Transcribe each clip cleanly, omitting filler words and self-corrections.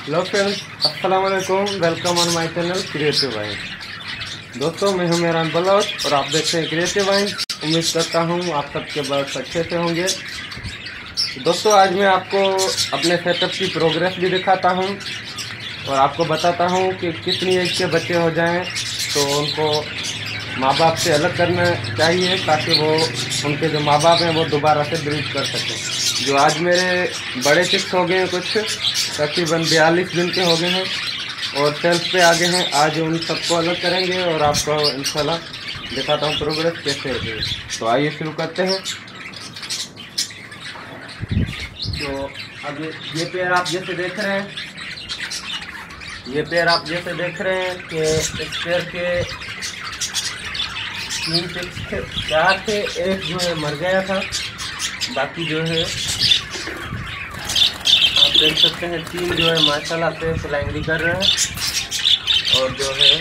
Hello friends, अस्सलाम वालेकुम। Welcome on my channel creative wine. दोस्तों, मैं हूं मेहरान बलोच और आप देख रहे हैं क्रिएटिव वाइन। उम्मीद करता हूं आप सबके बर्ड्स अच्छे से होंगे। दोस्तों, आज मैं आपको अपने सेटअप की प्रोग्रेस भी दिखाता हूं और आपको बताता हूं कि कितनी एज के बच्चे हो जाएं तो उनको माँ बाप से अलग करना चाहिए, ताकि वो उनके जो माँ बाप हैं वो दोबारा से ब्रीड कर सकें। जो आज मेरे बड़े चिक्स हो गए हैं, कुछ तकरीबन 42 दिन के हो गए हैं और सेल्फ पे आ गए हैं। आज उन सबको अलग करेंगे और आपको इंशाल्लाह दिखाता हूँ प्रोग्रेस कैसे होती है। तो आइए शुरू करते हैं। तो अब ये पेड़ आप जैसे देख रहे हैं, कि इस पेड़ के 3 चिक्स थे, 4 थे। एक जो है मर गया था, बाकी जो है आप देख सकते हैं 3 जो है माशाल्लाह से फ्लाइंग भी कर रहे हैं और जो है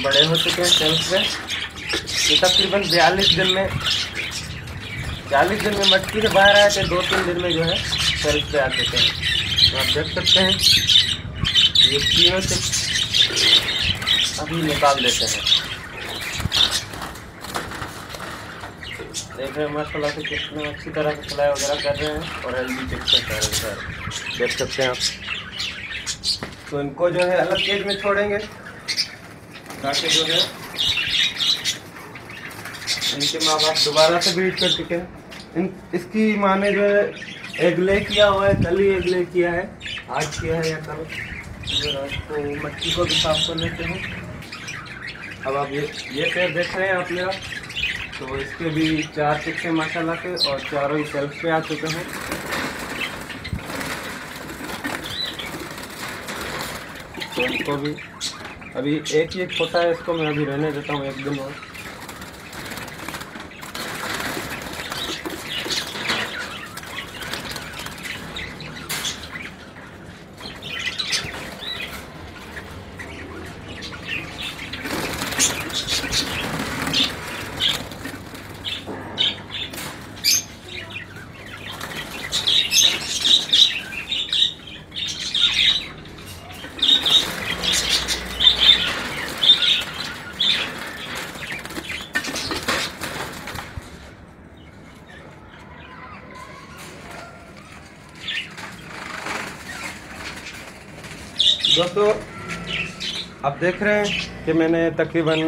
बड़े हो चुके हैं सेल्फ पे। ये तकरीबन 42 दिन में मटकी से बाहर आए थे। 2-3 दिन में जो है सेल्फ पे आ चुके हैं। तो आप देख सकते हैं ये तीनों चिक्स अभी निकाल देते हैं। देख रहे हैं माशाल्लाह से कितने अच्छी तरह से फ्लाई वगैरह कर रहे हैं और हेल्दी चिक्स है, देख सकते हैं आप। तो इनको जो है अलग केज में छोड़ेंगे ताकि जो है इनके माँ बाप दोबारा से ब्रीड कर चुके हैं। इसकी माँ ने जो है एग ले किया हुआ है, कल ही एग ले किया है, आज किया है या कल। तो मच्छी को भी साफ कर लेते हैं। अब आप ये पेड़ देख रहे हैं आप मेरा, तो इसके भी 4 चिक्स हैं माशाल्लाह से और चारों ही सेल्फ पे आ चुके हैं। तो इनको भी अभी एक ही छोटा है, इसको मैं अभी रहने देता हूँ 1 दिन और। दोस्तों, आप देख रहे हैं कि मैंने तकरीबन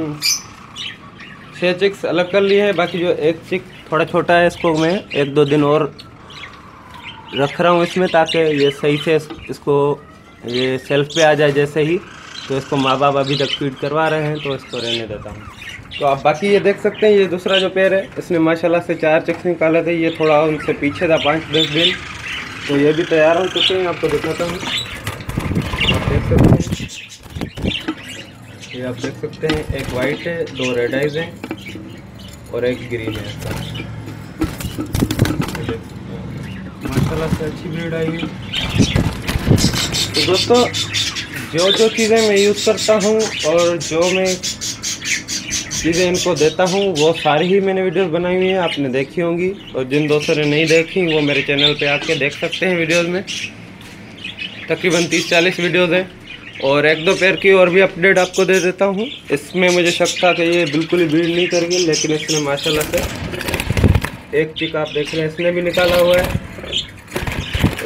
6 चिक्स अलग कर लिए हैं। बाकी जो एक चिक थोड़ा छोटा है, इसको मैं 1-2 दिन और रख रहा हूँ इसमें, ताकि ये सही से इसको ये सेल्फ पे आ जाए जैसे ही। तो इसको माँ बाप अभी तक फीड करवा रहे हैं, तो इसको रहने देता हूँ। तो आप बाकी ये देख सकते हैं, ये दूसरा जो पेड़ है इसने माशाल्लाह से 4 चिक्स निकाले थे। ये थोड़ा उनसे पीछे था 5-10 दिन, तो ये भी तैयार हो चुके हैं। आपको दिखाता हूँ, आप देख सकते हैं, ये आप देख सकते हैं, एक वाइट है, 2 रेड आइज हैं और एक ग्रीन है। माशाल्लाह से अच्छी ब्रीड आई है। तो दोस्तों, जो चीज़ें मैं यूज़ करता हूँ और जो मैं चीज़ें इनको देता हूँ वो सारी ही मैंने वीडियोस बनाई हुई हैं, आपने देखी होंगी। और जिन दोस्तों ने नहीं देखी वो मेरे चैनल पे आके देख सकते हैं। वीडियोस में तकरीबन 30-40 वीडियोस हैं और 1-2 पेड़ की और भी अपडेट आपको दे देता हूँ। इसमें मुझे शक था कि ये बिल्कुल ही ब्रीड नहीं करेंगे, लेकिन इसने माशाल्लाह से एक चिक आप देख रहे हैं इसने भी निकाला हुआ है।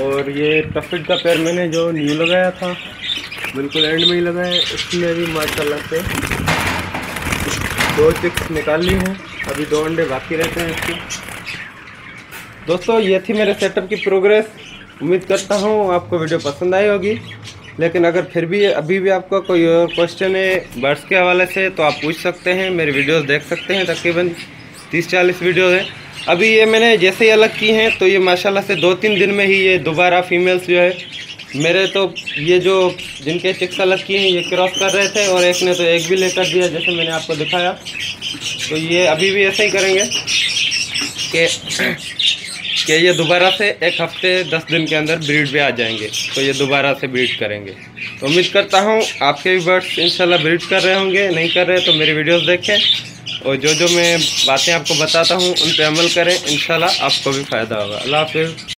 और ये टफिड का पेड़ मैंने जो न्यू लगाया था, बिल्कुल एंड में ही लगाया है, इसने भी माशाल्लाह से 2 चिक्स निकाल ली हैं। अभी 2 अंडे बाकी रहते हैं इसके। दोस्तों, ये थी मेरे सेटअप की प्रोग्रेस। उम्मीद करता हूँ आपको वीडियो पसंद आई होगी। लेकिन अगर फिर भी अभी भी आपका कोई और क्वेश्चन है बर्ड्स के हवाले से, तो आप पूछ सकते हैं। मेरे वीडियोस देख सकते हैं, तकरीबन 30-40 वीडियोस हैं। अभी ये मैंने जैसे ही अलग की हैं, तो ये माशाल्लाह से 2-3 दिन में ही ये दोबारा फीमेल्स जो है मेरे, तो ये जो जिनके चिक्स अलग किए हैं ये क्रॉस कर रहे थे और एक ने तो एक भी लेकर दिया, जैसे मैंने आपको दिखाया। तो ये अभी भी ऐसे ही करेंगे कि ये दोबारा से 1 हफ्ते 10 दिन के अंदर ब्रीड पे आ जाएंगे, तो ये दोबारा से ब्रीड करेंगे। तो उम्मीद करता हूँ आपके भी बर्ड्स इंशाल्लाह ब्रीड कर रहे होंगे। नहीं कर रहे तो मेरी वीडियोस देखें और जो मैं बातें आपको बताता हूँ उन पे अमल करें। इंशाल्लाह आपको भी फ़ायदा होगा। अल्लाह हाफ़िज़।